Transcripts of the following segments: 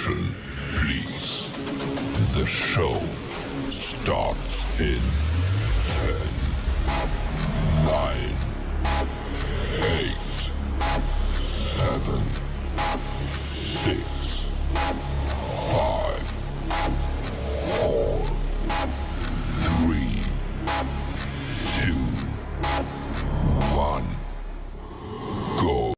Attention, please. The show starts in 10, 9, 8, 7, 6, 5, 4, 3, 2, 1, go.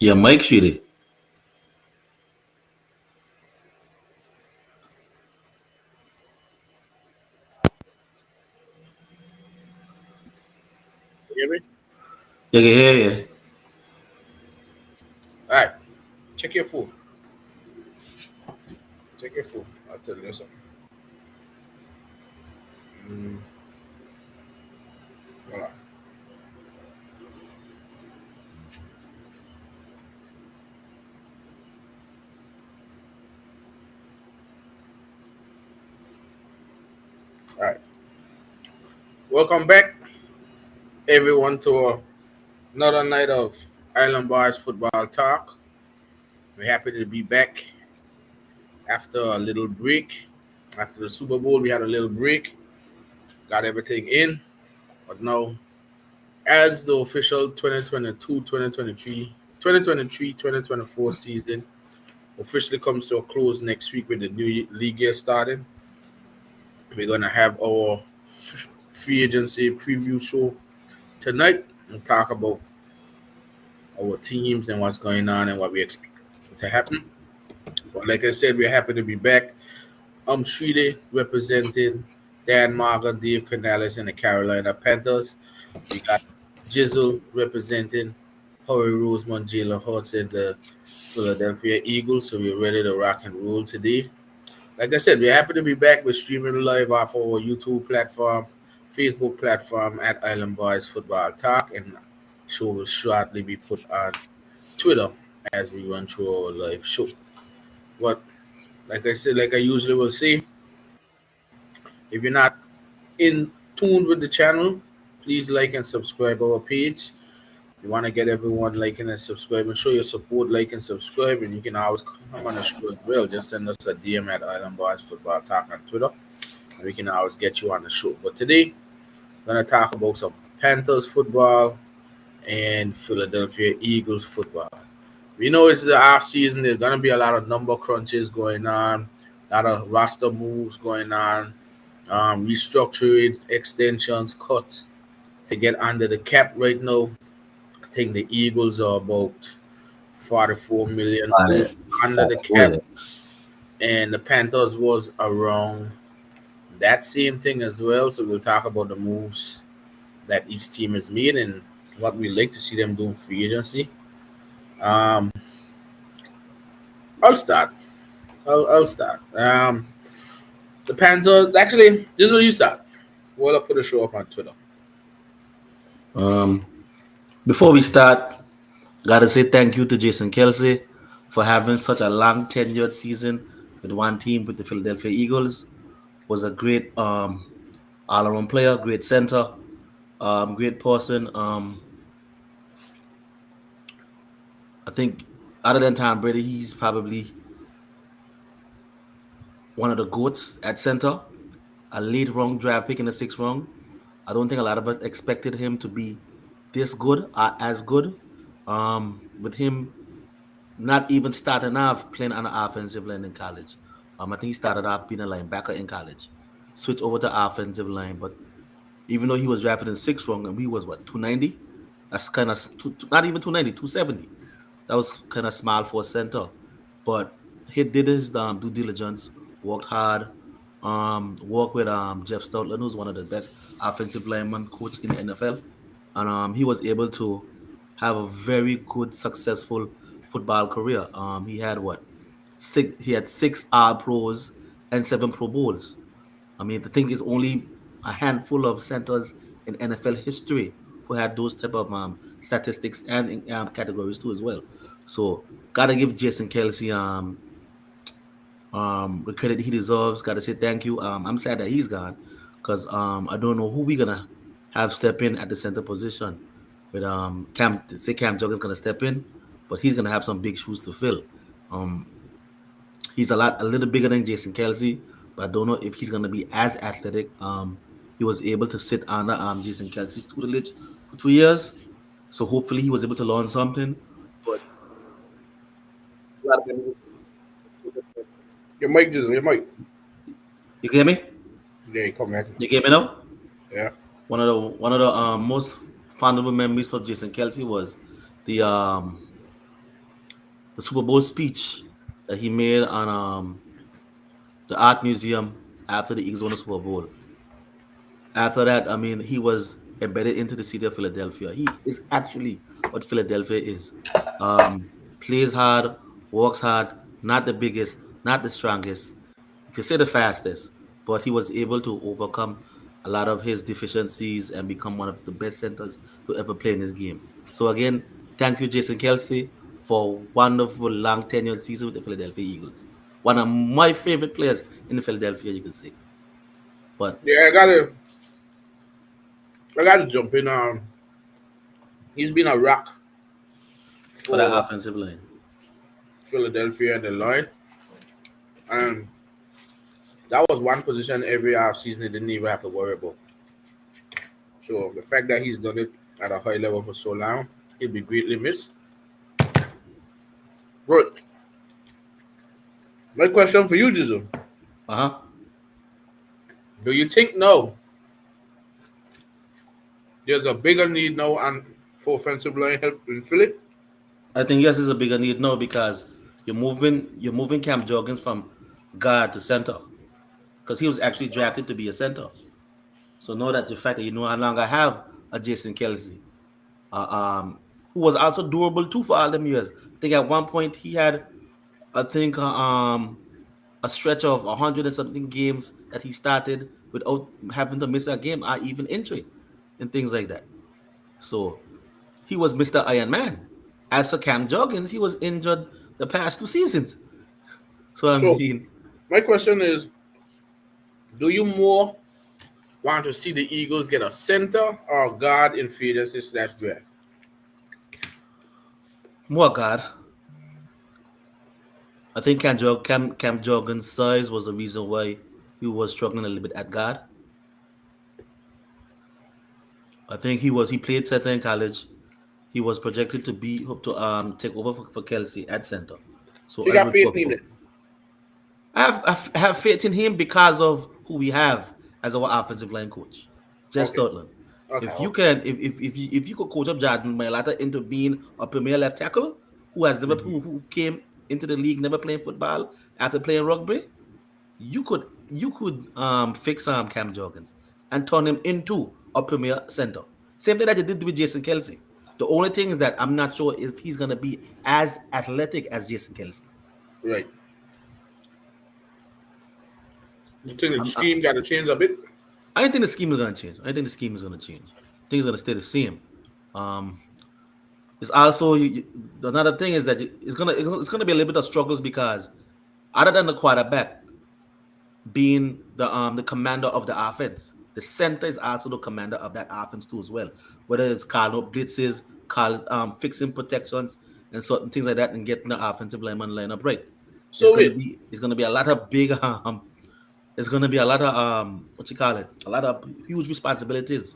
Yeah, Mike Shiri. You hear me? You can hear you. All right. Check your phone. Check your phone. I'll tell you something. Mm, voilà. All right. Welcome back, everyone, to another night of Island Boys Football Talk. We're happy to be back after a little break. After the Super Bowl, we had a little break, got everything in. But now, as the official 2023 season officially comes to a close next week with the new league year starting, we're going to have our free agency preview show tonight and talk about our teams and what's going on and what we expect to happen. But like I said, we're happy to be back. I'm Shrede representing Dan Marga, Dave Canales, and the Carolina Panthers. We got Jizzle representing Howie Roseman, Jalen Hurts, and the Philadelphia Eagles. So we're ready to rock and roll today. Like I said, we're happy to be back. We're streaming live off our YouTube platform, Facebook platform at Island Boys Football Talk, and show will shortly be put on Twitter as we run through our live show. But like I said, like I usually will say, if you're not in tune with the channel, please like and subscribe our page. You want to get everyone liking and subscribing, show your support, like and subscribe, and you can always come on the show as well. Just send us a DM at Island Boys Football Talk on Twitter, and we can always get you on the show. But today, we're gonna talk about some Panthers football and Philadelphia Eagles football. We know it's the off season. There's gonna be a lot of number crunches going on, a lot of roster moves going on, restructuring, extensions, cuts to get under the cap right now. I think the Eagles are about 44 million Right. under the cap, and the Panthers was around that same thing as well. So we'll talk about the moves that each team has made and what we like to see them do in free agency. Um, I'll start. I'll start. The Panthers actually. This is where you start. Well, I'll put a show up on Twitter. Um, Before we start, gotta say thank you to Jason Kelsey for having such a long tenured season with one team with the Philadelphia Eagles. Was a great all around player, great center, great person. I think other than Tom Brady, he's probably one of the GOATs at center. A late round draft pick in the sixth round. I don't think a lot of us expected him to be this good or as good. With him not even starting off playing on the offensive line in college. I think he started off being a linebacker in college, switched over to offensive line. But even though he was drafted in sixth round and he was what 290, that's kind of not even 290, 270. that was kind of small for a center, but he did his due diligence, worked hard, worked with Jeff Stoutland, who's one of the best offensive lineman coach in the NFL, and he was able to have a very good, successful football career. He had what six? He had six All Pros and seven Pro Bowls. I mean, the thing is only a handful of centers in NFL history who had those type of statistics and categories too as well. So gotta give Jason Kelsey the credit he deserves. Gotta say thank you. I'm sad that he's gone because I don't know who we're gonna have step in at the center position. But Cam Jog gonna step in, but he's gonna have some big shoes to fill. Um, he's a little bigger than Jason Kelsey, but I don't know if he's gonna be as athletic. He was able to sit under Jason Kelsey's tutelage for 2 years, so hopefully he was able to learn something. But Your mic, just your mic. you get me? Yeah, you come back. You get me now? Yeah. One of the most fondable memories for Jason Kelsey was the the Super Bowl speech that he made on the art museum after the Eagles won the Super Bowl. After that, I mean, he was embedded into the city of Philadelphia. He is actually what Philadelphia is. Plays hard, works hard, not the biggest, not the strongest, you could say the fastest, but he was able to overcome a lot of his deficiencies and become one of the best centers to ever play in this game. So again, thank you, Jason Kelsey, for wonderful long tenured season with the Philadelphia Eagles. One of my favorite players in the Philadelphia, you could say. But Yeah, I gotta jump in. He's been a rock for that for offensive line. Philadelphia and the line, and that was one position every offseason they didn't even have to worry about. So the fact that he's done it at a high level for so long, he'll be greatly missed. But my question for you, Jizzle, Uh-huh. do you think now there's a bigger need now and for offensive line help in Philly? I think yes, is a bigger need now because you're moving Cam Jorgens from guard to center because he was actually drafted to be a center. So know that the fact that you no longer have a Jason Kelsey, uh, um, who was also durable too for all them years. I think at one point he had, I think, a stretch of 100 and something games that he started without having to miss a game or even injury and things like that. So he was Mr. Iron Man. As for Cam Jorgens, he was injured the past 2 seasons. So I So mean, my question is, do you more want to see the Eagles get a center or a guard in free agency slash draft? more God. I think Cam Jorgens' size was the reason why he was struggling a little bit at guard. I think he played center in college. He was projected to be to take over for Kelsey at center. So So you I got would faith work in him both. then? I have faith in him because of who we have as our offensive line coach, Jess Okay. Stotland. Okay. If you can, if you could coach up Jordan Mailata into being a premier left tackle who has never who came into the league never playing football after playing rugby, you could fix Cam Jorgens and turn him into a premier center. Same thing that you did with Jason Kelsey. The only thing is that I'm not sure if he's gonna be as athletic as Jason Kelsey. Right. You think the I'm, scheme got to change a bit? I don't think the scheme is gonna change. I think the scheme is gonna change. I think it's gonna stay the same. Um, it's also another thing is that it's gonna be a little bit of struggles because other than the quarterback being the commander of the offense, the center is also the commander of that offense too as well. Whether it's calling up blitzes, fixing protections and certain things like that, and getting the offensive lineman line up right. It's So gonna wait, be it's gonna be a lot of big it's gonna be a lot of what you call it, a lot of huge responsibilities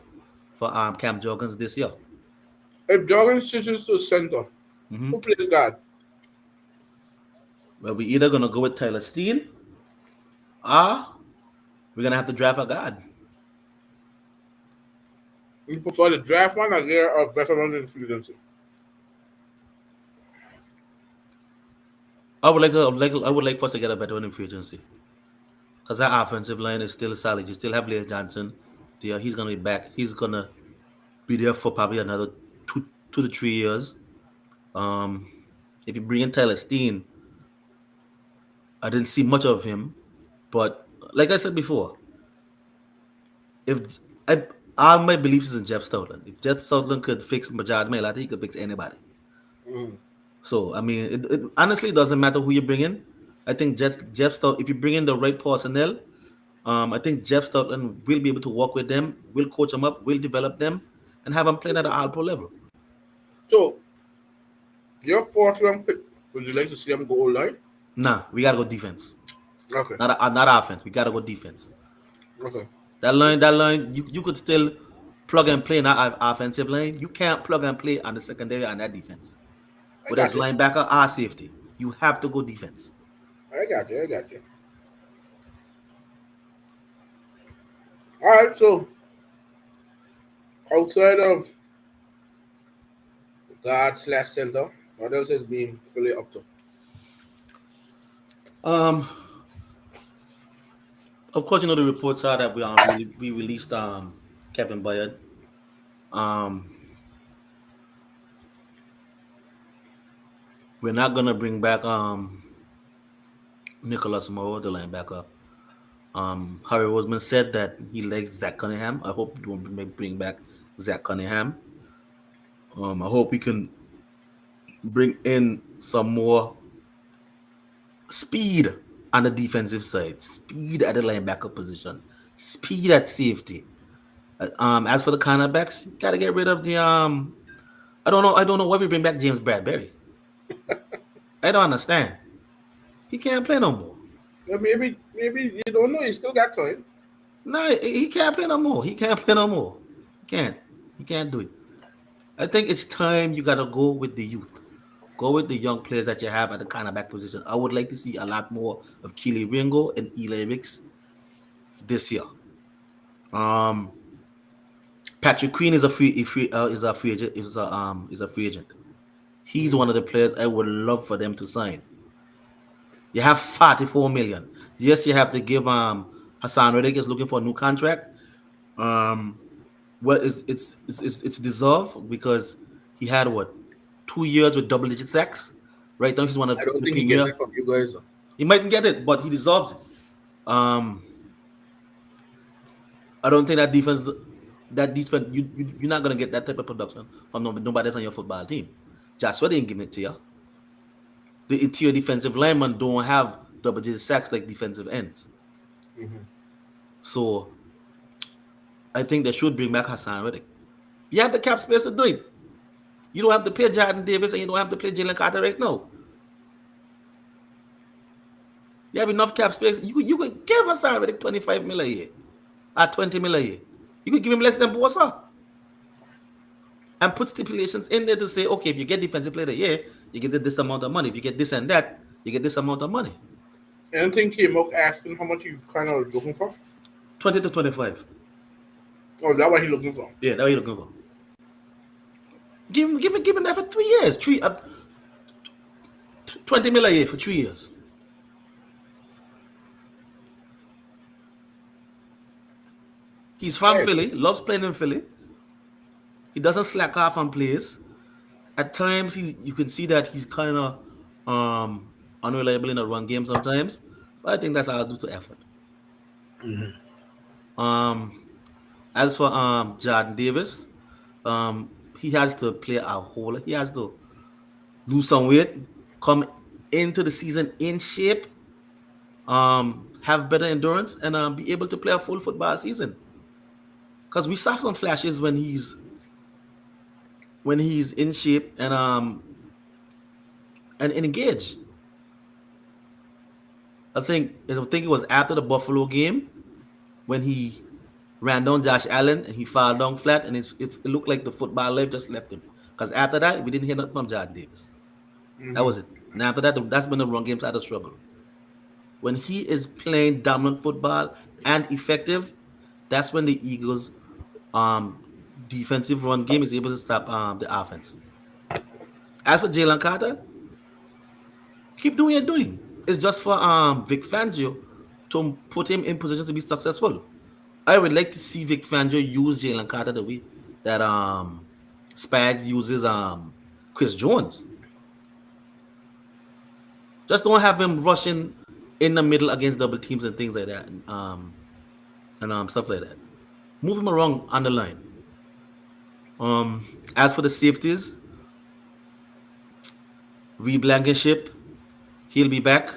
for Cam Jorgens this year. if Jordan switches to center, Hmm. who plays guard? Well, we either gonna go with Tyler Steen or we're gonna have to draft a guard. You prefer the draft one or get a veteran in free agency? I would like for us to get a veteran in free agency because that offensive line is still solid. You still have Leah Johnson there. He's gonna be back. He's gonna be there for probably another 2 to 3 years. Um, if you bring in Tyler Steen, I didn't see much of him, but like I said before, if I all my beliefs is in Jeff Stoutland. If Jeff Stoutland could fix Majad Mailata, he could fix anybody. Mm. So I mean, it honestly doesn't matter who you bring in. I think Jeff Stout. If you bring in the right personnel, I think Jeff Stoutland will be able to work with them, will coach them up, will develop them, and have them playing at an all pro level. So, your fourth round pick, would you like to see them go line? Nah, we gotta go defense, Okay. not offense. We gotta go defense. Okay. That line, you could still plug and play in that offensive line. You can't plug and play on the secondary and that defense. I Whether it's got you. linebacker or safety, you have to go defense. I got you. I got you. All right. So, outside of guard slash center, what else has been fully up to? Um, of course, you know the reports are that we released Kevin Byard. Um, we're not gonna bring back Nicholas Moore, the linebacker. Harry Roseman said that he likes Zach Cunningham. I hope we don't bring back Zach Cunningham. I hope we can bring in some more speed on the defensive side, speed at the linebacker position, speed at safety. As for the cornerbacks, you gotta get rid of the I don't know why we bring back James Bradbury. I don't understand. He can't play no more. Yeah, maybe you don't know. You still got time. No, he can't play no more. He can't play no more. He can't. He can't do it. I think it's time you gotta go with the youth. Go with the young players that you have at the cornerback position. I would like to see a lot more of Keely Ringo and Eli Ricks this year. Um, Patrick Queen is a free agent. Is a free agent. He's one of the players I would love for them to sign. You have 44 million. Yes, you have to give Hassan Reddick is looking for a new contract. Um, well, it's deserved because he had what 2 years with double-digit sacks. Right now, he's one of I don't the think he gets premier. it from you guys. Though. He mightn't get it, but he deserves it. Um, I don't think that defense, you're not gonna get that type of production from nobody else on your football team. Joshua didn't give it to you. The interior defensive linemen don't have double-digit sacks like defensive ends. Mm-hmm. So I think they should bring back Hassan Reddick. You have the cap space to do it. You don't have to pay Jordan Davis and you don't have to pay Jalen Carter right now. You have enough cap space. You could give Hassan Reddick 25 million a year or 20 million a year. You could give him less than Bosa and put stipulations in there to say, okay, if you get defensive player of the year, you get this amount of money. If you get this and that, you get this amount of money. Anything came up asking how much you kind of looking for? 20 to 25. Oh, is that what he's looking for? Yeah, that's what you're looking for. Give him that for 3 years. 20 million a year for 3 years. He's from Hey. Philly, loves playing in Philly. He doesn't slack off on plays. At times, you can see that he's kind of unreliable in the run game sometimes. But I think that's all due to effort. Um, as for Jordan Davis, he has to play a whole. He has to lose some weight, come into the season in shape, have better endurance, and be able to play a full football season. Because we saw some flashes when he's in shape and engaged. I think it was after the Buffalo game when he ran down Josh Allen and he fell down flat, and it looked like the football life just left him. Because after that, we didn't hear nothing from Jordan Davis. Mm-hmm. That was it. And after that, that's when the run games had a struggle. When he is playing dominant football and effective, that's when the Eagles' defensive run game is able to stop the offense. As for Jalen Carter, Keep doing what you're doing. It's just for Vic Fangio to put him in position to be successful. I would like to see Vic Fangio use Jalen Carter the way that Spags uses Chris Jones. Just don't have him rushing in the middle against double teams and things like that, and stuff like that. Move him around on the line. As for the safeties, Reed Blankenship, he'll be back.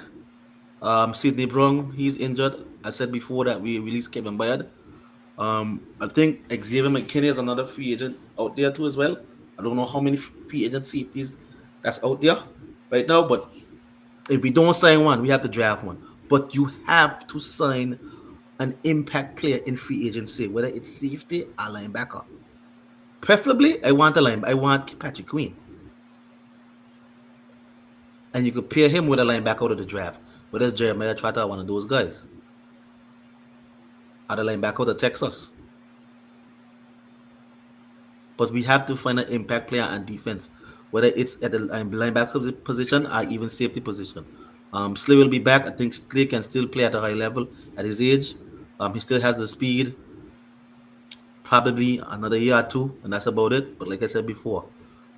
Sidney Brown, he's injured. I said before that we released Kevin Byard. I think Xavier McKinney is another free agent out there too as well. I don't know how many free agent safeties that's out there right now, but if we don't sign one, we have to draft one. But you have to sign an impact player in free agency, whether it's safety or linebacker. Preferably, I want Patrick Queen, and you could pair him with a linebacker out of the draft. Whether it's Jeremiah Trotter or one of those guys, or the linebacker out of Texas. But we have to find an impact player on defense, whether it's at the linebacker position or even safety position. Slay will be back. I think Slay can still play at a high level at his age. He still has the speed, probably another year or two, and that's about it. But like I said before,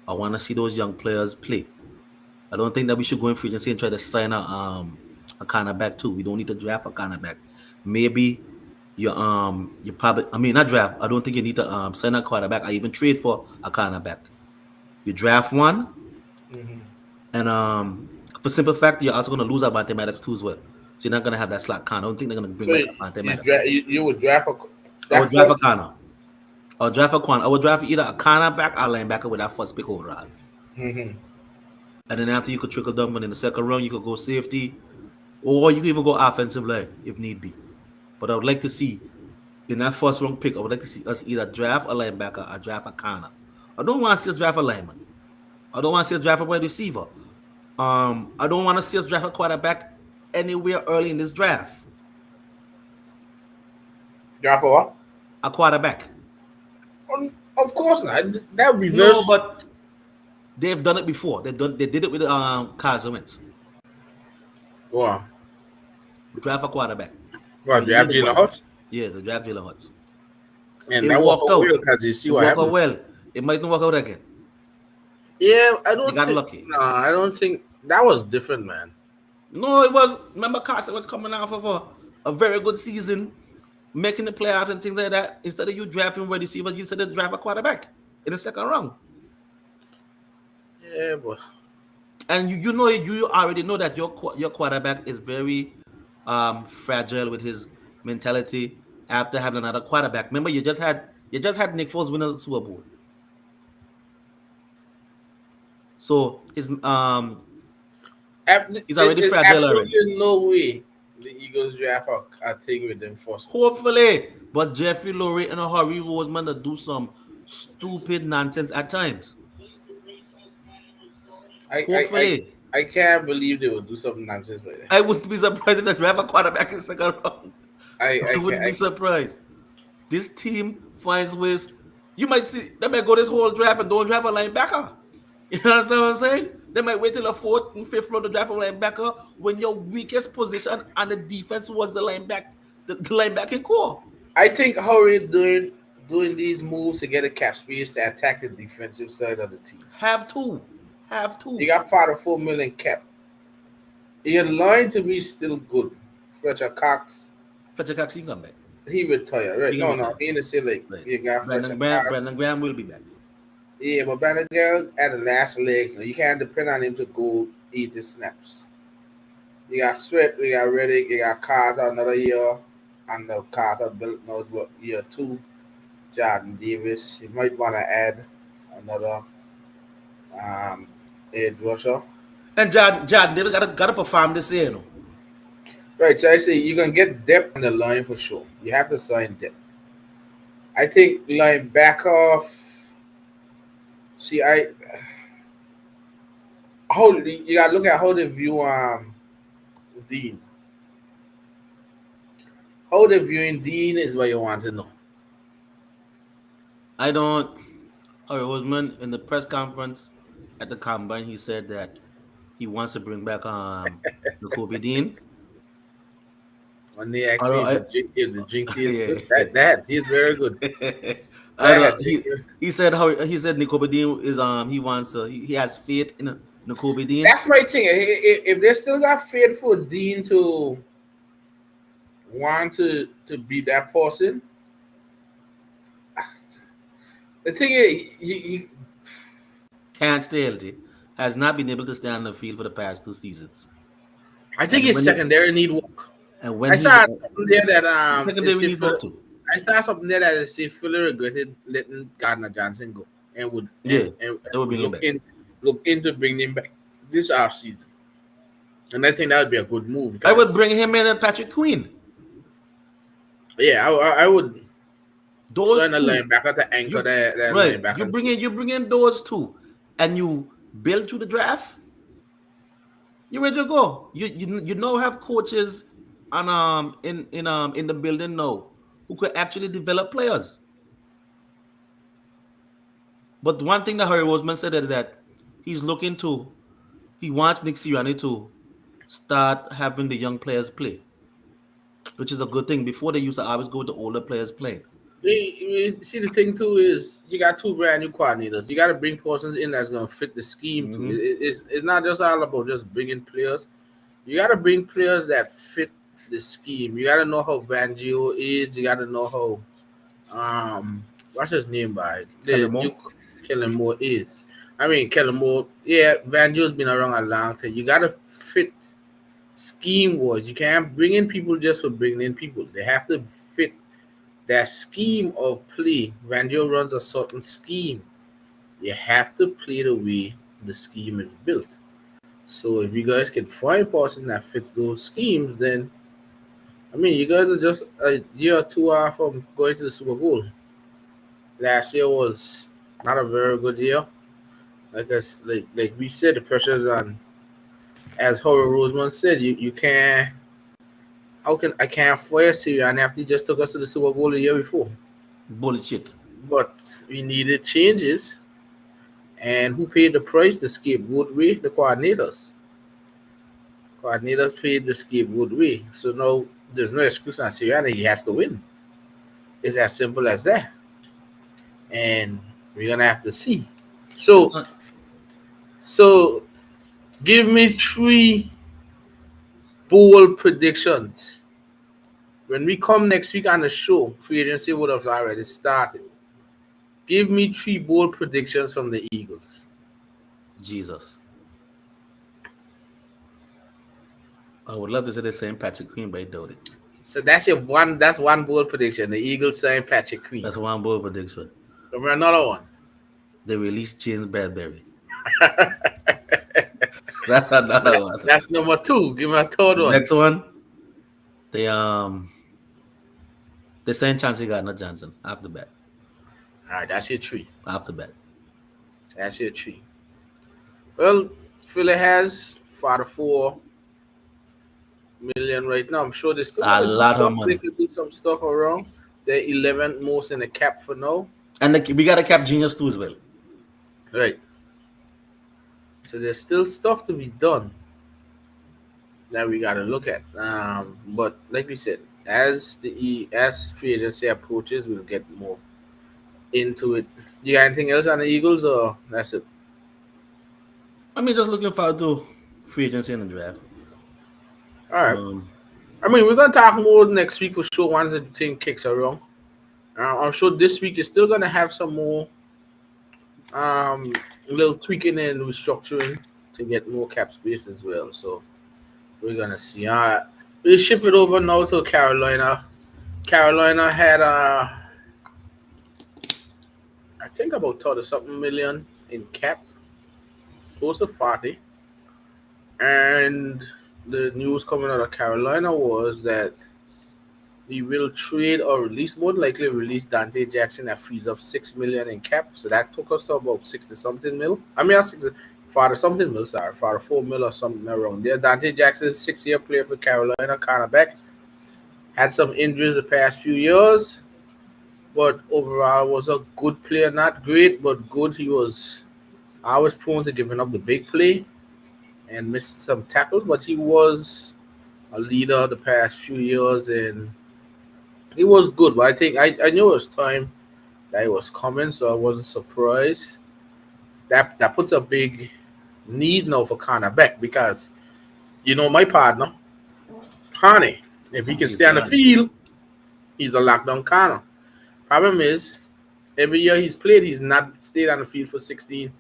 I want to see those young players play. I don't think that we should go in free agency and try to sign a cornerback too. We don't need to draft a cornerback. Maybe you probably, I mean, not draft. I don't think you need to sign a quarterback or even trade for a cornerback. You draft one, and for simple fact, you're also going to lose Avante Maddox too as well. So you're not going to have that slot corner. I don't think they're going to bring back Avante Maddox. You would draft a. I would draft a corner. I would draft a corner. I would draft either a cornerback or linebacker with that first pick overall. Mm-hmm. And then after you could trickle down, but in the second round you could go safety, or you could even go offensive line if need be. But I would like to see in that first round pick, I would like to see us either draft a linebacker or draft a corner. I don't want to see us draft a lineman. I don't want to see us draft a wide receiver. I don't want to see us draft a quarterback anywhere early in this draft. Draft for what? A quarterback. Of course not. That would be very. No, but they've done it before. They did it with Carson Wentz. Wow. Draft a quarterback. What, draft Jalen Hurts? Yeah, the draft Jalen Hurts. And that worked out because you see what happened. Well, it might not work out again. Yeah, I don't. They got lucky. No, I don't think that was different, man. No, it was. Remember, Carson was coming off of a very good season, making the playoffs and things like that. Instead of you drafting wide receivers, you said to draft a quarterback in the second round. Yeah, but and you already know that your quarterback is very fragile with his mentality after having another quarterback. Remember, you just had Nick Foles win the Super Bowl. So he's already fragile already. No way the Eagles draft a thing with them first. Hopefully, but Jeffrey Lurie in a hurry, Roseman to do some stupid nonsense at times. Hopefully. I can't believe they would do something nonsense like that. I wouldn't be surprised if they draft a quarterback in the second round. I wouldn't be surprised. This team finds ways. You might see they might go this whole draft and don't draft a linebacker. You understand what I'm saying? They might wait till the fourth and fifth round to draft a linebacker when your weakest position on the defense was the linebacking core. I think Hurry doing these moves to get a cap space to attack the defensive side of the team. Have to. You got $4 million cap. Your line to me is still good. Fletcher Cox, he come back. He retired, right? No, he didn't say like right. You got Brandon Graham will be back. Yeah, but Brandon Graham at the last legs. You can't depend on him to go eat his snaps. You got Sweat, you got Reddick, you got Carter another year, and the Carter built knows what year 2. Jordan Davis. You might want to add another edge rusher. And Jordan Davis got to perform this year, you know. Right, so I say you can get depth on the line for sure. You have to sign depth. I think linebacker. See, you gotta look at how they view Dean. How they viewing Dean is what you want to know. I don't. Roseman in the press conference at the combine, he said that he wants to bring back Nakobe Dean. When they asked me Although if the drink tastes yeah. good, that he's very good. I That don't, drink. he said how he said Nakobe Dean is he wants he has faith in Nakobe Dean. That's my thing. If they still got faith for Dean to want to be that person, the thing is, Can't stay healthy. Has not been able to stay on the field for the past 2 seasons. I think And his when he, secondary need work. and I when he's saw something there that it secondary say needs work too. I saw something there that it say Philly regretted letting Gardner Johnson go and would Yeah, and they will would bring him back. look into bringing him back this off season. And I think that would be a good move I would because bring him in and Patrick Queen. yeah, I would Those sign a two. linebacker to anchor You that right. linebacker. You bring in those two, and you build through the draft. You're ready to go. You now have coaches on in the building now who could actually develop players. But one thing that Harry Roseman said is that he's looking to he wants Nick Sirianni to start having the young players play, which is a good thing. Before they used to always go with the older players playing. See, the thing too is you got two brand new coordinators. You got to bring persons in that's gonna fit the scheme too. Mm-hmm. It's not just all about just bringing players. You got to bring players that fit the scheme. You got to know how Vangio is. You got to know how what's his name by Kellen the Moore. new Kellen Moore is. I mean Kellen Moore. Yeah, Vangio's been around a long time. You got to fit scheme wise. You can't bring in people just for bringing in people. They have to fit that scheme of play. Vangio runs a certain scheme. You have to play the way the scheme is built. So if you guys can find a person that fits those schemes, then I mean you guys are just a year or two off from going to the Super Bowl. Last year was not a very good year. Like we said, the pressure's on. As Horace Roseman said, you can't. How can I can't fire Sirianni after he just took us to the Super Bowl the year before? Bullshit. But we needed changes, and who paid the price? The scapegoat way, the coordinators. Coordinators paid the scapegoat way. So now there's no excuse on Sirianni. He has to win. It's as simple as that. And we're gonna have to see. So so give me three bold predictions. When we come next week on the show, free agency would have already started. Give me three bold predictions from the Eagles. Jesus. I would love to say the same Patrick Queen, but I doubt it. So that's one bold prediction. The Eagles sign Patrick Queen. That's one bold prediction. Remember another one. They release James Bradbury. That's another one. That's number two. Give me a third one. Next one. They sign Chauncey Gardner Johnson off the bat. All right, that's your three. Off the bat. That's your three. Well, Philly has 44 million right now. I'm sure they still A lot of money. They could do some stuff around. They're 11th most in the cap for now. And we got a cap genius too as well. Right. So there's still stuff to be done that we got to look at. But like we said, as free agency approaches, we'll get more into it. You got anything else on the Eagles, or that's it? I mean, just looking forward to free agency and the draft. All right. I mean, we're gonna talk more next week for sure once the thing kicks around. I'm sure this week is still gonna have some more little tweaking and restructuring to get more cap space as well. So we're gonna see. All right, we'll shift it over now to Carolina. Carolina had I think about 30-something million in cap, close to 40. And the news coming out of Carolina was that we will trade or release, more than likely release Dante Jackson. That frees up $6 million in cap. So that took us to about 60-something mil. I mean, 40-something mil, sorry, 44 mil or something around there. Dante Jackson, 6-year player for Carolina, cornerback. Had some injuries the past few years, but overall was a good player. Not great, but good. He was always prone to giving up the big play. and missed some tackles, but he was a leader the past few years, and he was good. But I knew it was time that it was coming, so I wasn't surprised. That puts a big need now for cornerback because my partner, Honey, if he can He's stay on the gone. field, he's a lockdown corner. Problem is, every year he's played, he's not stayed on the field for 16,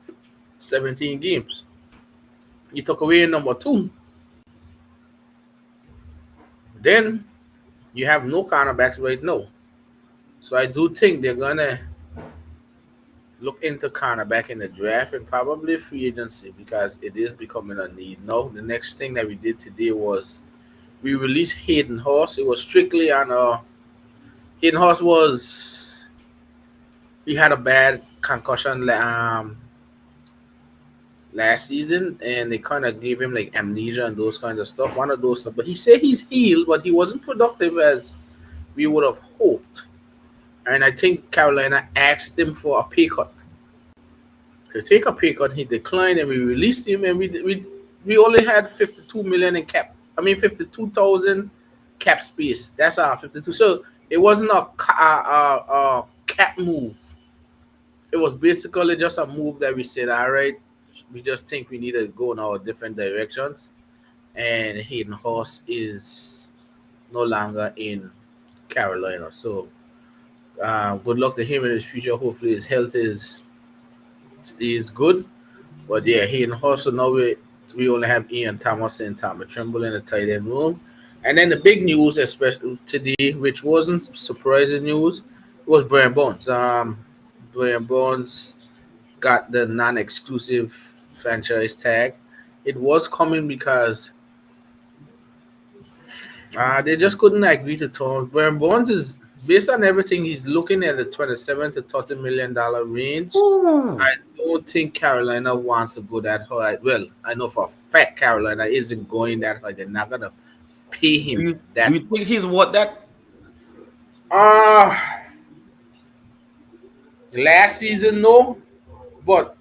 17 games. You took away number two, then you have no cornerbacks right now. So I do think they're gonna look into cornerback in the draft and probably free agency because it is becoming a need. No, the next thing that we did today was we released Hayden Horse. It was strictly on Hayden Horse was he had a bad concussion last season, and they kind of gave him like amnesia and those kinds of stuff. One of those stuff, but he said he's healed, but he wasn't productive as we would have hoped. And I think Carolina asked him for a pay cut. To take a pay cut, he declined, and we released him, and we only had 52 million in cap. I mean 52,000 cap space. That's our 52. So it wasn't a cap move. It was basically just a move that we said, all right, we just think we need to go in our different directions. And Hayden Horse is no longer in Carolina. So good luck to him in his future. Hopefully his health stays good. But yeah, Hayden Horse. So now we only have Ian Thomas and Thomas Trimble in the tight end room. And then the big news, especially today, which wasn't surprising news, was Brian Bones. Brian Bones got the non-exclusive franchise tag. It was coming because they just couldn't agree to terms. Brian Bones is based on everything he's looking at the 27 to $30 million range. Ooh. I don't think Carolina wants to go that high. Well, I know for a fact Carolina isn't going that high. They're not gonna pay Do him you that. do you think he's what that? Uh Last season, no. But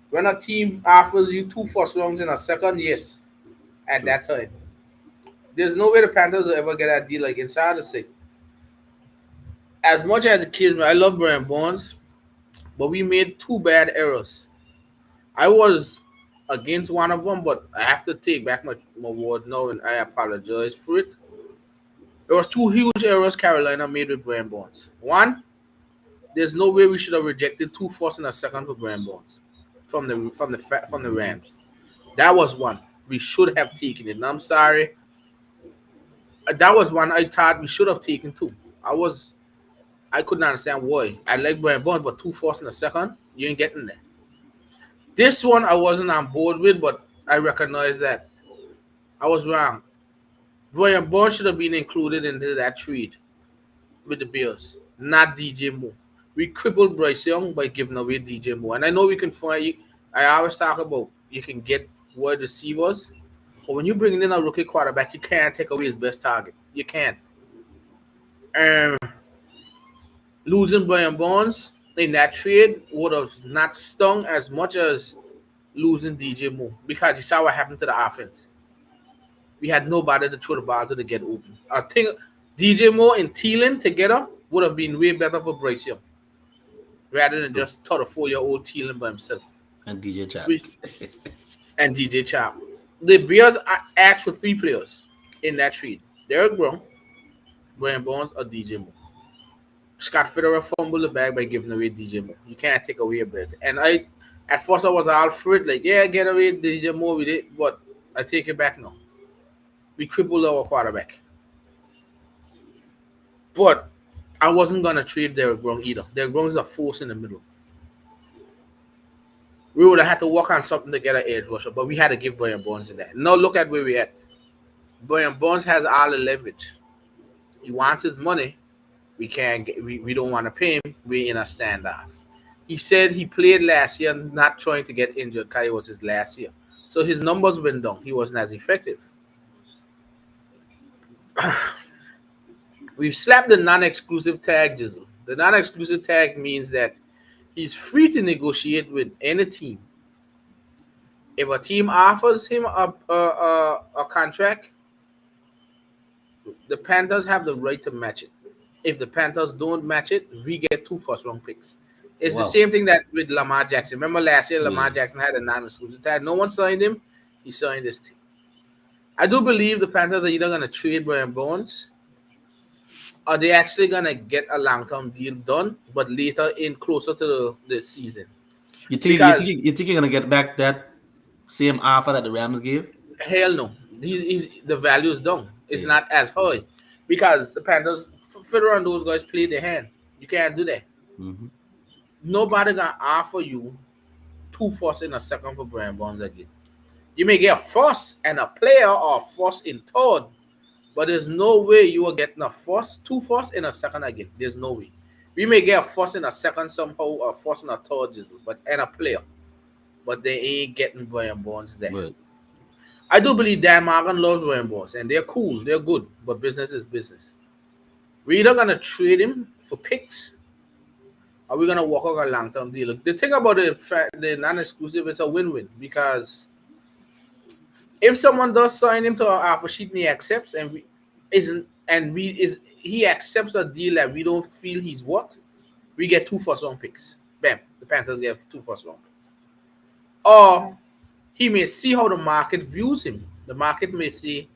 when a team offers you two first rounds in a second, yes. At True. that time, there's no way the Panthers will ever get that deal. Like inside the six. As much as a kid, I love Brian Bonds, but we made two bad errors. I was against one of them, but I have to take back my word now, and I apologize for it. There was two huge errors Carolina made with Brian Bonds. One, there's no way we should have rejected two first and a second for Brian Bonds from the Rams. That was one we should have taken it. And I'm sorry, that was one I thought we should have taken too. I couldn't understand why. I like Brian Bonds, but two first and a second, you ain't getting there. This one I wasn't on board with, but I recognize that I was wrong. Brian Bonds should have been included into that trade with the Bears, not DJ Moore. We crippled Bryce Young by giving away DJ Moore. And I know we can find you. I always talk about you can get wide receivers, but when you're bringing in a rookie quarterback, you can't take away his best target. You can't. Um, Losing Brian Bonds in that trade would have not stung as much as losing DJ Moore because you saw what happened to the offense. We had nobody to throw the ball to get open. I think DJ Moore and Thielen together would have been way better for Bryce Young rather than True. just 34-year-old Thielen by himself. And DJ Chat. We, and DJ Chap. The Bears asked for three players in that trade. Derek Brown, Brian Bonds, or DJ Moore. Scott Federer fumbled the bag by giving away DJ Moore. You can't take away a bit. And at first I was all for it, like, yeah, get away DJ Moore with it, but I take it back now. We crippled our quarterback. But I wasn't gonna trade Derek Brown either. Derek Brown is a force in the middle. We would have had to work on something to get an edge rusher, but we had to give Brian Bonds in that. Now look at where we're at. Brian Bonds has all the leverage. He wants his money. We can't get, we don't want to pay him. We're in a standoff. He said he played last year, not trying to get injured because it was his last year. So his numbers went down. He wasn't as effective. We've slapped the non-exclusive tag, Jizzle. The non-exclusive tag means that he's free to negotiate with any team If a team offers him a contract, the Panthers have the right to match it. If the Panthers don't match it, we get two first round picks. It's the Wow. same thing that with Lamar Jackson. Remember last year, Yeah. Lamar Jackson had a non-exclusive tag. No one signed him. He signed this team. I do believe the Panthers are either going to trade Brian Bones or they actually going to get a long-term deal done, but later in closer to the season. Because You think you're gonna get back that same offer that the Rams gave? hell no, the value is down. It's Yeah. not as high because the Panthers, Federer and those guys play their hand. You can't do that. Hmm. Nobody gonna offer you two first in a second for Brian Bonds again. You may get a first and a player or a first in third, but there's no way you are getting a first, two first in a second again. There's no way. We may get a first in a second somehow, or a first in a third, but and a player, but they ain't getting Brian Bonds there. But I do believe Dan Morgan loves Brian Bonds, and they're cool, they're good, but business is business. We're either gonna trade him for picks, or we're gonna work out a long-term deal. The thing about the non-exclusive is a win-win because if someone does sign him to our offer sheet and he accepts and we isn't and we is he accepts a deal that we don't feel he's what, we get two first round picks. Bam, the Panthers get two first round picks. Or he may see how the market views him. The market may say,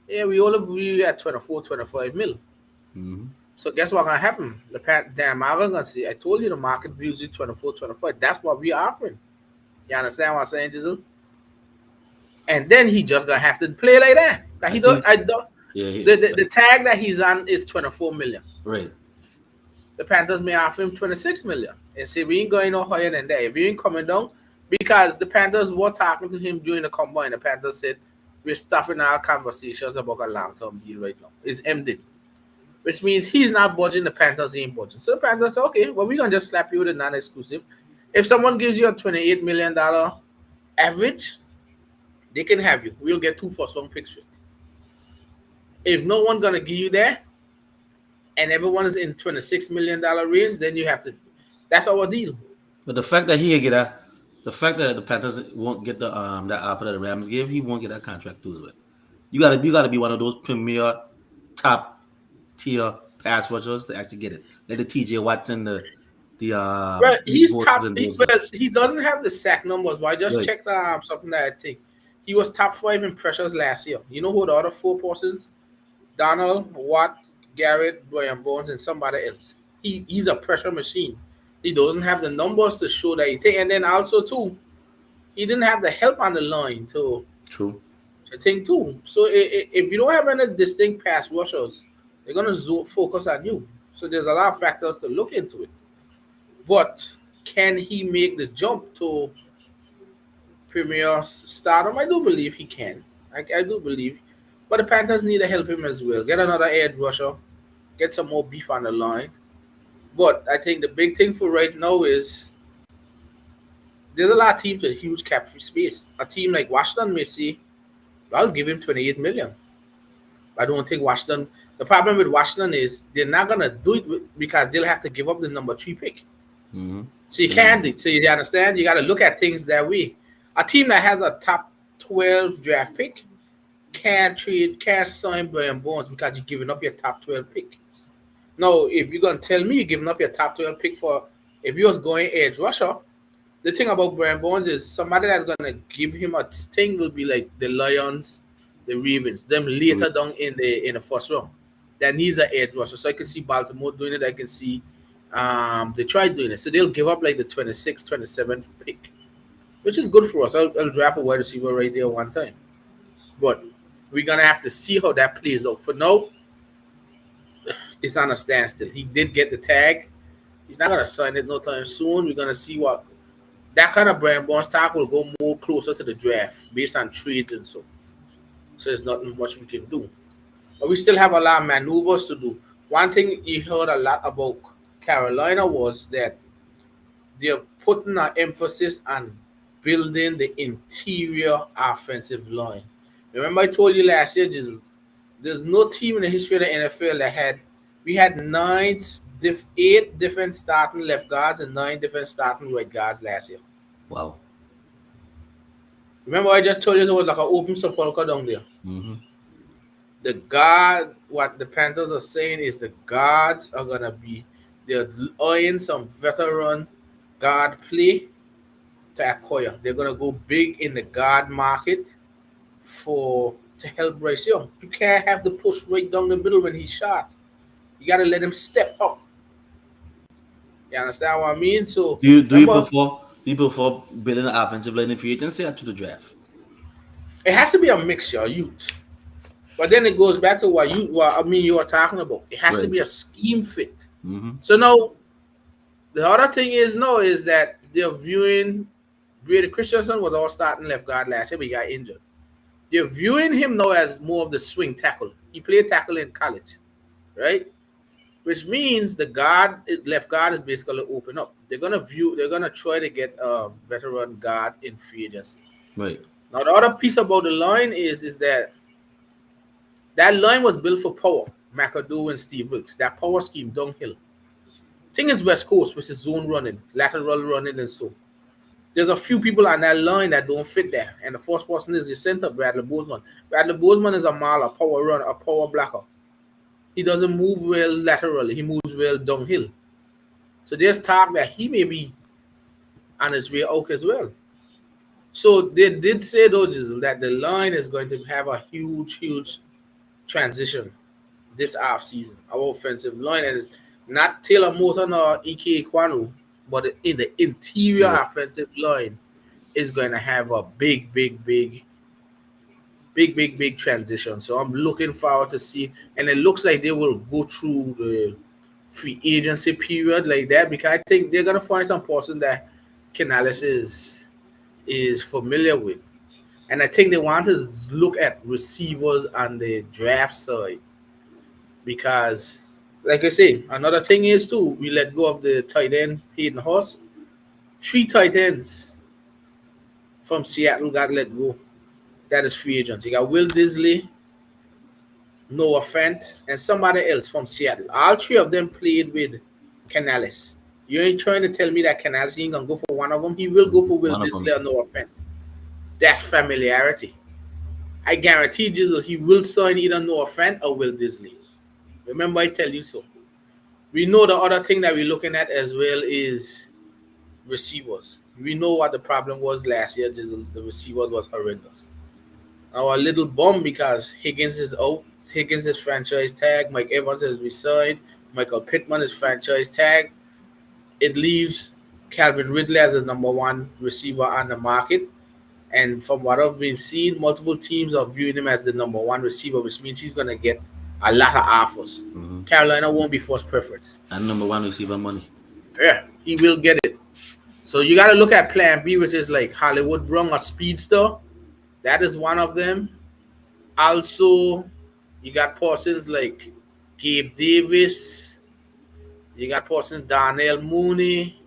yeah, we all view you at 24, 25 mil. mhm. So guess what's gonna happen? Damn Marvin gonna say, I told you the market views you 24, 25. That's what we're offering. You understand what I'm saying, Jizzle? And then he just gonna have to play like that. I He think don't. I don't. yeah, The tag that he's on is 24 million. right. The Panthers may offer him 26 million and say we ain't going no higher than that. If you ain't coming down, because the Panthers were talking to him during the combine, the Panthers said we're stopping our conversations about a long-term deal right now. It's ended, which means he's not budging. The Panthers ain't budging. So the Panthers say, okay, well we're gonna just slap you with a non-exclusive. If someone gives you a $28 million average, they can have you. We'll get two first round picks. If no one gonna give you that, and everyone is in $26 million range, then you have to. That's our deal. But the fact that he can get the fact that the Panthers won't get the that offer that the Rams gave, he won't get that contract too as well. You gotta be one of those premier top tier pass rushers to actually get it. Like the TJ Watson, the Well, Nick he's Bosa's top. and those guys. He doesn't have the sack numbers, but I just Right. checked something that I think he was top 5 in pressures last year. You know who the other four persons? Donald, Watt, Garrett, Brian Bones, and somebody else. He's a pressure machine. He doesn't have the numbers to show that he take, and then also too, he didn't have the help on the line True. to think too. So if you don't have any distinct pass rushers, they're gonna focus on you. So there's a lot of factors to look into it. But can he make the jump to premier stardom? I do believe he can. I do believe. But the Panthers need to help him as well. Get another edge rusher. Get some more beef on the line. But I think the big thing for right now is there's a lot of teams with huge cap free space. A team like Washington may say, I'll give him 28 million. I don't think Washington. The problem with Washington is they're not gonna do it because they'll have to give up the number 3 pick. Mm-hmm. So you can't do it. So you understand? You got to look at things that way. A team that has a top 12 draft pick can't sign Brian Bones because you're giving up your top 12 pick. Now, if you're gonna tell me you're giving up your top 12 pick for if you was going edge rusher, the thing about Brian Bones is somebody that's gonna give him a sting will be like the Lions, the Ravens, them later down in the first round. That needs an edge rusher. So I can see Baltimore doing it. I can see Detroit doing it. So they'll give up like the 26th, 27th pick, which is good for us. I'll draft a wide receiver right there one time. But we're gonna have to see how that plays out. For now, it's on a standstill. He did get the tag. He's not gonna sign it no time soon. We're gonna see what that kind of Brian Bonds talk will go more closer to the draft based on trades and so. So there's nothing much we can do. But we still have a lot of maneuvers to do. One thing you heard a lot about Carolina was that they're putting an emphasis on building the interior offensive line. Remember I told you last year, there's no team in the history of the NFL that we had 8 different starting left guards and 9 different starting right guards last year. Wow. Remember, I just told you there was like an open sepulchre down there. Mm-hmm. The guard, what the Panthers are saying is the guards are gonna be they're eyeing some veteran guard play to acquire. They're gonna go big in the guard market for to help Bryce Young. You can't have the push right down the middle when he's shot. You gotta let him step up. You understand what I mean? So remember, Do you prefer building an offensive line in free agency or to the draft? it has to be a mixture of youth. But then it goes back to what I mean you are talking about. It has to Right. be a scheme fit. Mm-hmm. So now the other thing is no is that they're viewing Brady Christensen was our starting left guard last year, but he got injured. They're viewing him now as more of the swing tackle. He played tackle in college, right? Which means the left guard is basically open up. They're gonna try to get a veteran guard in free agency. Right. Now the other piece about the line is that line was built for power. McAdoo and Steve Wilkes. That power scheme downhill. Thing is West Coast, which is zone running, lateral running, and so. There's a few people on that line that don't fit there. And the first person is the center, Bradley Bozeman. Bradley Bozeman is a mauler, power runner, a power blocker. He doesn't move well laterally. He moves well downhill. So there's talk that he may be on his way out as well. So they did say though that the line is going to have a huge transition this off season. Our offensive line is not Taylor Moton or Ike Kwanu, but in the interior Right. offensive line is going to have a big transition. So I'm looking forward to see, and it looks like they will go through the free agency period like that because I think they're gonna find some person that Canales is familiar with, and I think they want to look at receivers on the draft side because, like I say, another thing is too we let go of the tight end Hayden Horse. 3 tight ends from Seattle got let go. That is free agents. You got Will Disley, Noah Fent, and somebody else from Seattle. All three of them played with Canales. You ain't trying to tell me that Canales ain't gonna go for one of them. He will go for Will One of Disley them. or Noah Fent. That's familiarity. I guarantee you he will sign either Noah Fent or Will Disley. Remember, I tell you so. We know the other thing that we're looking at as well is receivers. We know what the problem was last year. The receivers was horrendous. Now a little bum because Higgins is out. Higgins is franchise tag. Mike Evans is resigned. Michael Pittman is franchise tag. It leaves Calvin Ridley as the number one receiver on the market. And from what I've been seeing, multiple teams are viewing him as the number one receiver, which means he's gonna get a lot of offers. Mm-hmm. Carolina won't be first preference. And number one receiver money. Yeah, he will get it. So you got to look at Plan B, which is like Hollywood Brown, a speedster. That is one of them. Also, you got persons like Gabe Davis. You got persons Darnell Mooney,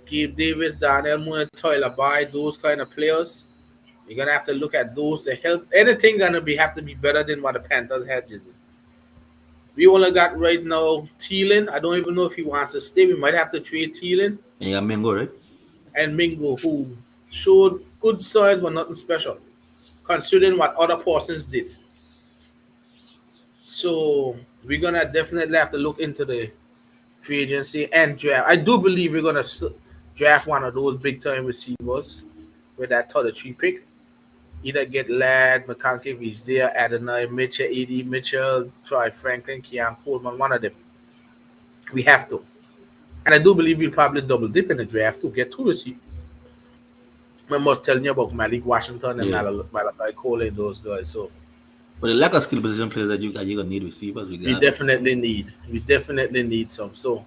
Gabe Davis, Darnell Mooney, Tyler Bay, those kind of players. You're gonna have to look at those to help. Anything gonna be have to be better than what the Panthers had. We only got right now Thielen. I don't even know if he wants to stay. We might have to trade Thielen And you got Mingo, right? and Mingo, who showed good signs but nothing special, considering what other persons did. So we're gonna definitely have to look into the free agency and draft. I do believe we're gonna draft one of those big time receivers with that 33 pick. Either get Ladd, McConkey if he's there, Adonai Mitchell, A.D. Mitchell, Troy Franklin, Keon Coleman, one of them. We have to. And I do believe we'll probably double dip in the draft to get two receivers. I was telling you about Malik Washington and Yeah. Malachi Cole and those guys. So But the lack of skill position players that you're gonna need receivers. we definitely need some. So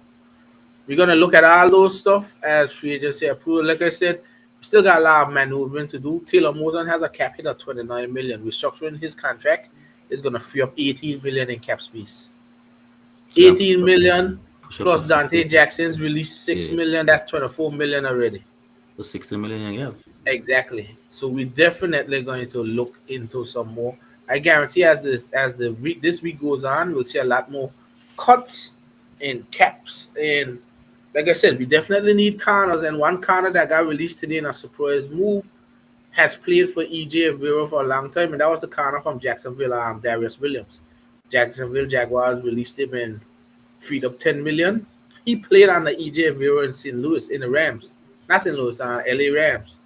we're gonna look at all those stuff as free agency approved. Like I said, we still got a lot of maneuvering to do. Taylor Moton has a cap hit of 29 million. Restructuring his contract is gonna free up 18 million in cap space. 18 million plus Dante Jackson's released 6 million. That's 24 million already. The 60 million, yeah. Exactly. So we're definitely going to look into some more. I guarantee as this week goes on, we'll see a lot more cuts in caps. And like I said, we definitely need corners. And one corner that got released today in a surprise move has played for EJ Avero for a long time, and that was the corner from Jacksonville, Darius Williams. Jacksonville Jaguars released him and freed up 10 million. He played under EJ Avero in St. Louis in the Rams, not St. Louis, LA Rams.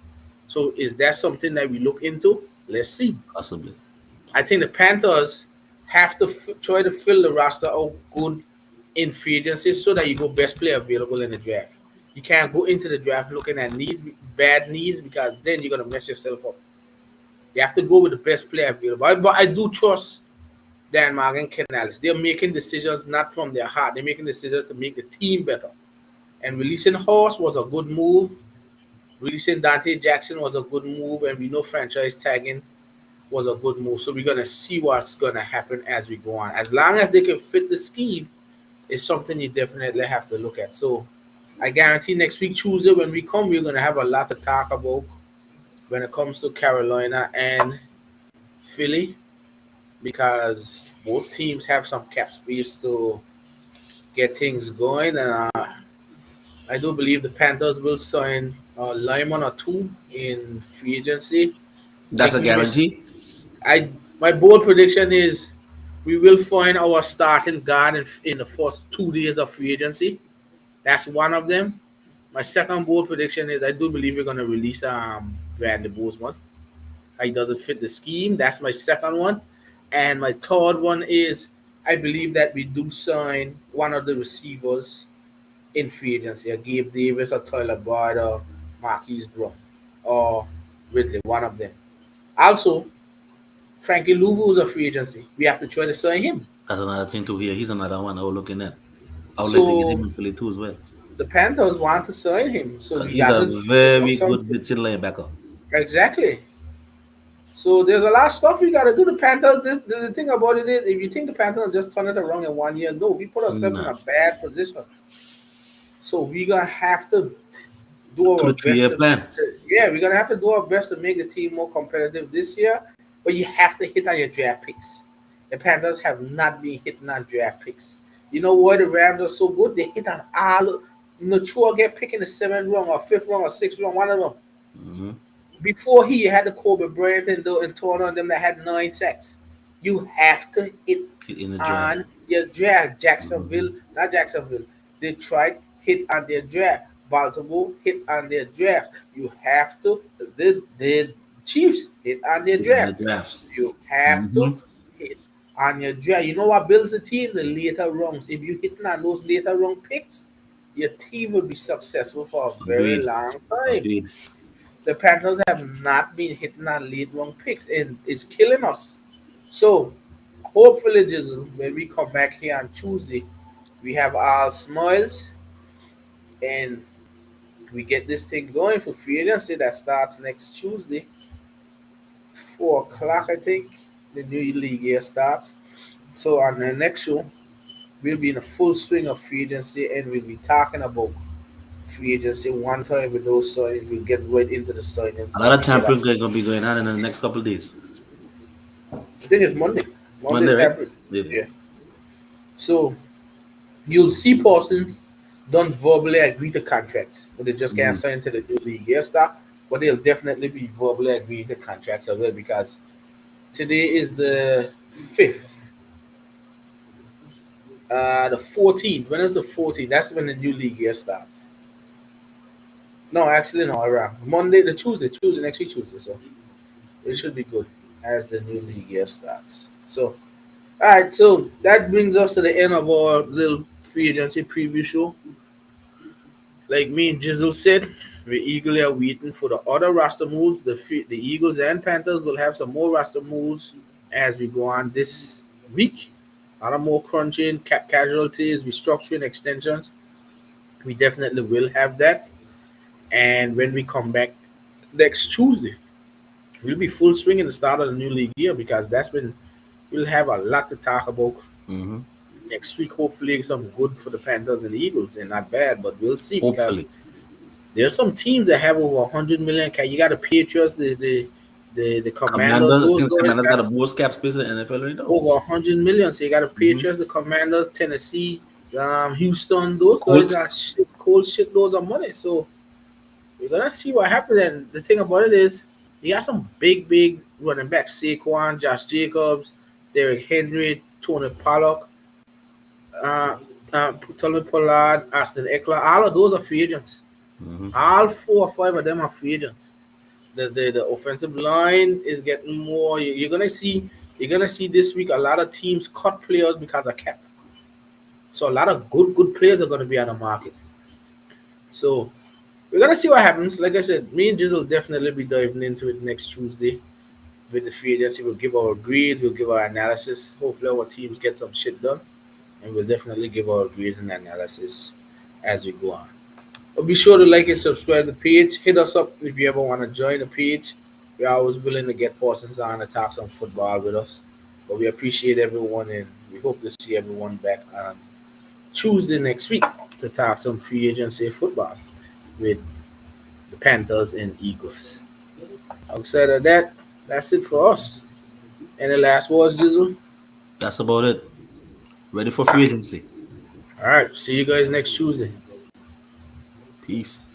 So is that something that we look into? Let's see. Possibly. I think the Panthers have to try to fill the roster out good in free agency so that you go best player available in the draft. You can't go into the draft looking at needs, bad needs, because then you're gonna mess yourself up. You have to go with the best player available. But I do trust Dan Morgan, Canales. They're making decisions not from their heart. They're making decisions to make the team better. And releasing Horse was a good move. Releasing Dante Jackson was a good move, and we know franchise tagging was a good move. So we're gonna see what's gonna happen as we go on. As long as they can fit the scheme, it's something you definitely have to look at. So I guarantee next week Tuesday when we come, we're gonna have a lot to talk about when it comes to Carolina and Philly, because both teams have some cap space to get things going. And I do believe the Panthers will sign a lineman or two in free agency. That's Like a we were, guarantee. my bold prediction is we will find our starting guard in the first 2 days of free agency. That's one of them. My second bold prediction is I do believe we're gonna release Randy Bozeman. He doesn't fit the scheme. That's my second one. And my third one is I believe that we do sign one of the receivers in free agency, a Gabe Davis or Tyler Boyd or Marquise Brown or Ridley, one of them. Also, Frankie Louvu is a free agency. We have to try to sign him. That's another thing to hear. He's another one I was looking at. I would like to get him So in Philly too as well. the Panthers want to sign him. So Because we he's got a to figure out very good something. blitzing linebacker. Exactly. So there's a lot of stuff we got to do. The Panthers, the thing about it is, if you think the Panthers just turn it around in 1 year, no, we put ourselves in Nah. a bad position. So we're going to have to do 2 our to 3 best year to, plan. yeah, we're going to have to do our best to make the team more competitive this year, but you have to hit on your draft picks. The Panthers have not been hitting on draft picks. You know why the Rams are so good? They hit on all. Nachua get picked in the 7th round or 5th round or 6th round, one of them. Mm-hmm. Before he had the Kobe Bryant and Torn on them that had 9 sacks. You have to hit Hit in the draft. on your draft. Mm-hmm. Not Jacksonville. Detroit hit on their draft. Baltimore hit on their draft. You have to. The Chiefs hit on their Hit in the draft. drafts. You have Mm-hmm. to hit on your draft. You know what builds the team? The later rounds. If you hit on those later round picks, your team will be successful for a very Agreed. long time. Agreed. The Panthers have not been hitting on late round picks, and it's killing us. So hopefully, Jizzle, when we come back here on Tuesday, we have our smiles and we get this thing going for free agency that starts next Tuesday, 4 o'clock, I think. The new league year starts. So on the next show, we'll be in a full swing of free agency, and we'll be talking about free agency one time with those signings. We'll get right into the signings. A lot of We get tampering going to be going on in the next couple of days. I think it's Monday. Monday, Monday's right? tampering. Yeah. Yeah. So you'll see persons don't verbally agree to contracts, but they just can't sign to the new league year start. But they'll definitely be verbally agreeing to contracts as well, because today is the 5th. The 14th. When is the 14th? That's when the new league year starts. No, actually, no, around Monday, Tuesday, next week, Tuesday. So it should be good as the new league year starts. So, all right. So that brings us to the end of our little free agency preview show. Like me and Jizzle said, we eagerly are waiting for the other roster moves. The Eagles and Panthers will have some more roster moves as we go on this week. A lot of more crunching, cap casualties, restructuring, extensions. We definitely will have that. And when we come back next Tuesday, we'll be full swing in the start of the new league year, because that's when we'll have a lot to talk about. Mm-hmm. Next week, hopefully, some good for the Panthers and the Eagles, and not bad, but we'll see. Hopefully. Because there's some teams that have over 100 million. You got the Patriots, the Commanders. Commanders, I Those think guys Commanders got got a most cap space in the NFL right now. over 100 million. So you got the Patriots, the Commanders, Tennessee, Houston. Those guys got cold shit loads of money. So we're gonna see what happens. And the thing about it is, You got some big running backs: Saquon, Josh Jacobs, Derrick Henry, Tony Pollock, uh, Tony Pollard, Aston Eckler. All of those are free agents. Mm-hmm. All 4 or 5 of them are free agents. The offensive line is getting more. You're gonna see this week a lot of teams cut players because of cap. So a lot of good players are gonna be on the market. So we're gonna see what happens. Like I said, me and Jizzle will definitely be diving into it next Tuesday with the free agency. We'll give our grades, we'll give our analysis. Hopefully our teams get some shit done. And we'll definitely give our grades and analysis as we go on. But be sure to like and subscribe to the page. Hit us up if you ever want to join the page. We're always willing to get persons on to talk some football with us. But we appreciate everyone and we hope to see everyone back on Tuesday next week to talk some free agency football with the Panthers and Eagles. Outside of that, that's it for us. Any last words, Jizzle? That's about it. Ready for free agency. All right. See you guys next Tuesday. Peace.